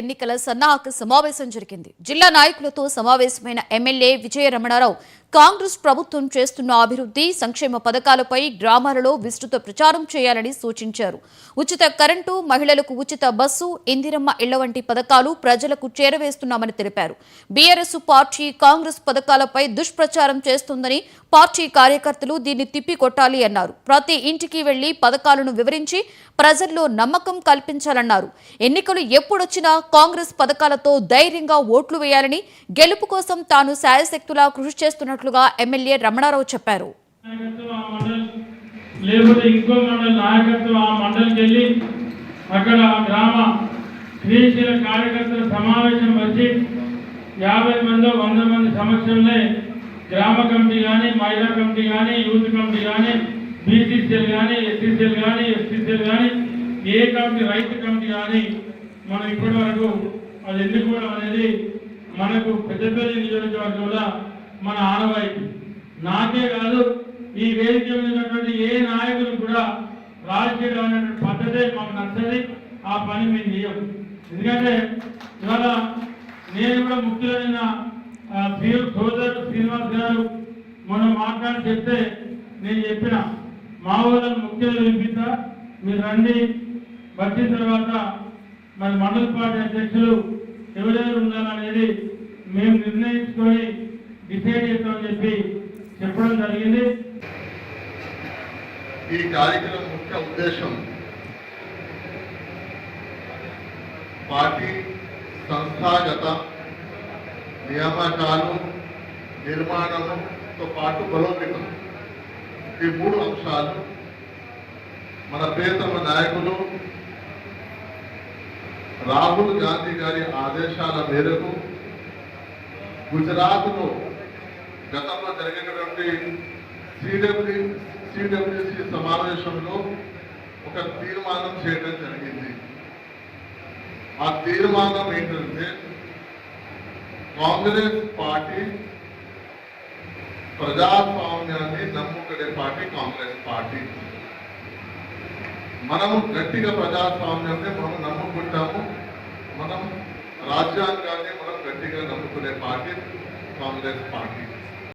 ఎన్నికల సన్నాహక సమావేశం జరిగింది. జిల్లా నాయకులతో సమావేశమైన ఎమ్మెల్యే విజయ రమణారావు కాంగ్రెస్ ప్రభుత్వం చేస్తున్న అభివృద్ధి సంక్షేమ పథకాలపై గ్రామాలలో విస్తృత ప్రచారం చేయాలని సూచించారు. ఉచిత కరెంటు, మహిళలకు ఉచిత బస్సు, ఇందిరమ్మ ఇళ్ల వంటి పథకాలు ప్రజలకు చేరవేస్తున్నామని తెలిపారు. బీఆర్ఎస్ పార్టీ కాంగ్రెస్ పథకాలపై దుష్ప్రచారం చేస్తుందని, పార్టీ కార్యకర్తలు దీన్ని తిప్పికొట్టాలి అన్నారు. ప్రతి ఇంటికి వెళ్లి పథకాలను వివరించి ప్రజల్లో నమ్మకం కల్పించాలన్నారు. ఎన్నికలు ఎప్పుడొచ్చినా కాంగ్రెస్ పథకాలతో ధైర్యంగా ఓట్లు వేయాలని, గెలుపు కోసం తాను శాయశక్తులా కృషి చేస్తున్నట్లుగా ఎమ్మెల్యే రమణారావు చెప్పారు. అక్కడ గ్రామ క్రియాశీల కార్యకర్తల సమావేశం వచ్చి 50 మంది 100 మంది సమక్షంలో గ్రామ కమిటీ కానీ, మహిళా కమిటీ కానీ, యూత్ కమిటీ కానీ, బీసీసీఎల్ కానీ, ఎస్సీసీఎల్ కానీ, ఎస్టీసీఎల్ కానీ, ఏ కమిటీ, రైతు కమిటీ కానీ మనం ఇప్పటి వరకు అది ఎన్నుకోవడం అనేది మనకు పెద్దపల్లి నియోజకవర్గంలో మన ఆనవాయితీ. నాకే కాదు, ఈ వేదిక ఉన్నటువంటి ఏ నాయకులు కూడా రాజకీయమైనటువంటి పద్ధతే మాకు నచ్చది. ఆ పని మేము చేయం. ఎందుకంటే ఇవాళ నేను కూడా ముఖ్యులైన సోదరుడు శ్రీనివాస్ గారు మనం మాట్లాడి చెప్తే నేను చెప్పిన మా ఊళ్ళని ముఖ్యులు వినిపిస్తా, మీరు రండి, వచ్చిన తర్వాత మరి మండల పార్టీ అధ్యక్షులు ఎవరెవరు ఉండాలనేది మేము నిర్ణయించుకొని డిసైడ్ చేస్తామని చెప్పి చెప్పడం జరిగింది. ఈ కార్యక్రమం ముఖ్య ఉద్దేశం పార్టీ సంస్థాగత నియామకాలు, నిర్మాణంతో పాటు బలోపేతం, ఈ 3 అంశాలు మన ప్రియతమ నాయకులు రాహుల్ గాంధీ గారి ఆదేశాల మేరకు గుజరాత్లో గతంలో జరిగినటువంటి సిడబ్ల్యూసి సమావేశంలో ఒక తీర్మానం చేయడం జరిగింది. ఆ తీర్మానం ఏంటంటే కాంగ్రెస్ పార్టీ ప్రజాస్వామ్యాన్ని నమ్ముకునే పార్టీ కాంగ్రెస్ పార్టీ. మనము గట్టిగా ప్రజాస్వామ్యాన్ని మనం నమ్ముకుంటాము. మనం రాజ్యాంగాన్ని మనం గట్టిగా నమ్ముకునే పార్టీ కాంగ్రెస్ పార్టీ.